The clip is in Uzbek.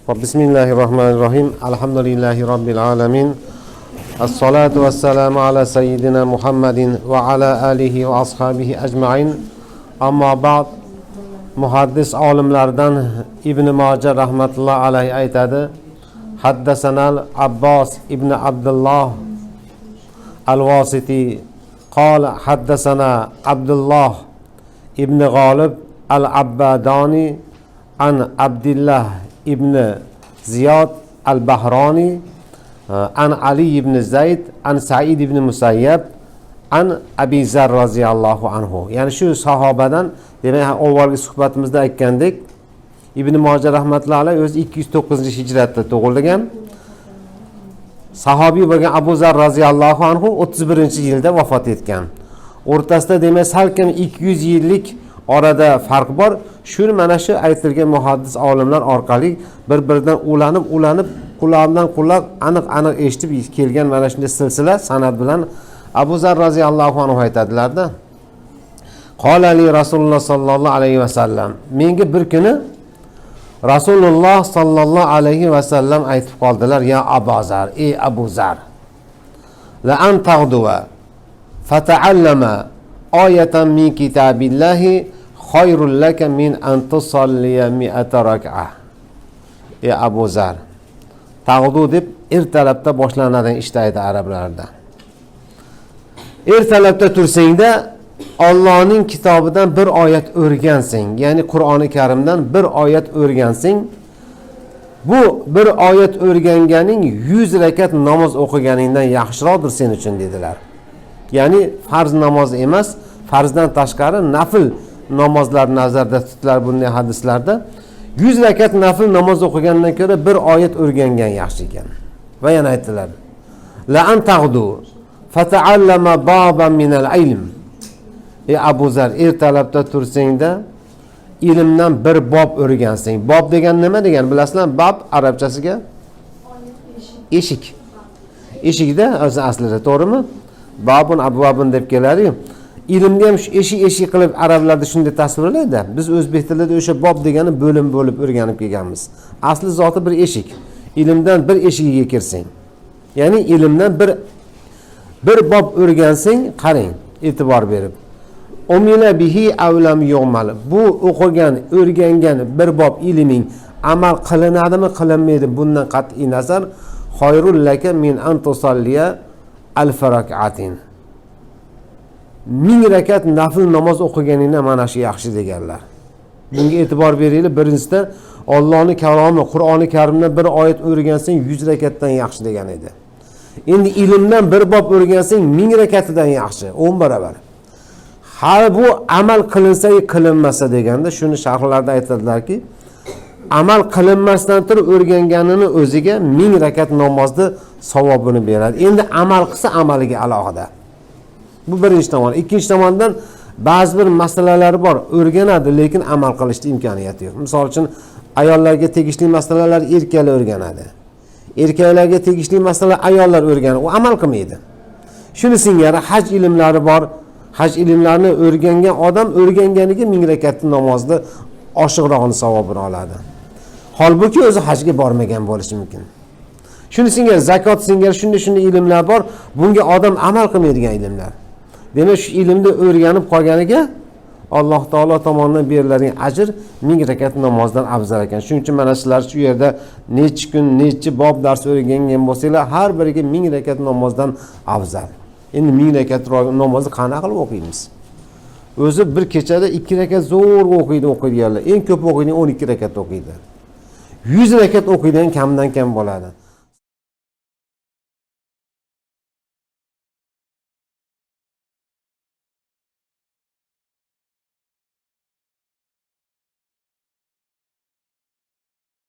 Bismillahirrahmanirrahim. Alhamdulillahi Rabbil alamin. As-salatu was-salamu ala sayyidina Muhammadin va ala alihi va ashabihi ajma'in. Amma ba'd. Muhaddis olimlardan Ibn Majah rahmatullohi alayhi aytadi: Haddasanal Abbas ibn Abdullah al-Wasiti qala haddasana Abdullah ibn Ghalib al-Abbadani an Abdullah ibn Ziyad al-Bahrani an Ali ibn Zayd an Sa'id ibn Musayyab an Abi Zar roziyallohu anhu. Yani shu sahobadan, demak avvalgi suhbatimizda aytgandek, Ibn Majah rahmatullohi alayhi o'zi 209-hijratda tug'ilgan. Sahobiy bo'lgan Abu Zar roziyallohu anhu 31-yilda vafot etgan. O'rtasida demak salkam 200 yillik orada farq bor. Shuni mana shu aytilgan muhaddis olimlar orqali bir-biridan ulanib qulog'idan quloq aniq eshitib kelgan mana shunday silsila sanad bilan Abu Zar roziyallohu anhu aytadilarda: Qala li Rasululloh sallallohu alayhi vasallam. Menga bir kuni Rasululloh sallallohu alayhi vasallam aytib qoldilar: Ya Abu Zar, ey Abu Zar, la an tagduwa fata'allama ayatan min kitabillahi khayrul laka min an tusalliya mi'ata rak'ah. Ey Abu Zar, tagdu deb ertalabda boshlanadigan ishtaydi arablarda. Ertalabda tursangda Allohning kitobidan bir oyat o'rgansang, ya'ni Qur'oni Karimdan bir oyat o'rgansang, bu bir oyat o'rganganing 100 rakat namoz o'qiganingdan yaxshiroqdir sen uchun dedilar. Ya'ni farz namoz emas, farzdan tashqari nafil namozlar nazarda tutilar bunday hadislarda. 100 rakat nafil namoz o'qigandan ko'ra bir oyat o'rgangan yaxshi ekan. Va yana aytdilar: La an tagdu fata'allama baban minal ilm. Ey Abu Zar, ertalabda tursangda ilmdan bir bob o'rgansang. Bob degan nima degan bilasizlar? Bab arabchasiga eshik. Eshikda o'zi aslida, to'g'rimi? Babun abwabun deb keladi-yu. Ilmga ham shu eshik qilib arablarda shunday tasvirlaydi. Biz o'zbek tilida o'sha bob degani bo'lim bo'lib o'rganib kelganmiz. Asli zoti bir eshik. Ilmdan bir eshigiga kirsang. Ya'ni ilmdan bir bob o'rgansang, qarang, e'tibor berib. Umila bihi avlam yu'mal. Bu o'qigan, o'rgangan bir bob ilming amal qilinadimi, qilinmaydi, bundan qat'iy nazar khayrul laka min an tusalliya alf rak'atin. 1000 rakat nafil namoz o'qiganingdan mana shu yaxshi deganlar. Bunga e'tibor beringlar. Birinchida Allohning kalomi Qur'oni Karimdan bir oyat o'rgansang 100 rakatdan yaxshi degan edi. Endi ilmdan bir bob o'rgansang 1000 rakatidan yaxshi, 10 barobar. Har bu amal qilinsa qilinmasa deganda shuni sharhlarda aytadilarki, amal qilinmasdan turib o'rganganini o'ziga 1000 rakat namozni savobini beradi. Endi amal qilsa amaliga alohida. Bu birinchi tomon. Ikkinchi tomondan ba'zi bir masalalar bor, o'rganadi, lekin amal qilishga imkoniyati yo'q. Misol uchun ayollarga tegishli masalalar erkaklar o'rganadi. Erkaklarga tegishli masalalar ayollar o'rganadi, u amal qilmaydi. Shuni singari haj ilmlari bor. Haj ilmlarini o'rgangan odam o'rganganiga 1000 rakatli namozni oshiqrog'ini savobini oladi. Holbuki o'zi hajga bormagan bo'lishi mumkin. Shuni singari zakot singari shunday ilmlar bor, bunga odam amal qilmaydigan ilmlar. Demak, shu ilmni o'rganib qolganiga Alloh taolo tomonidan beriladigan ajr 1000 rakat namozdan afzal ekan. Shuning uchun mana sizlar shu yerda necha kun, necha bob dars o'rgangan bo'lsanglar, har biriga 1000 rakat namozdan afzal. Endi 1000 rakat namozni qanaqa qilib o'qiymiz? O'zi bir kechada 2 rakat zo'r o'qiydiganlar, eng ko'p o'qiydigan 12 rakat o'qiydi. 100 rakat o'qiydigan kamdan kam bo'ladi.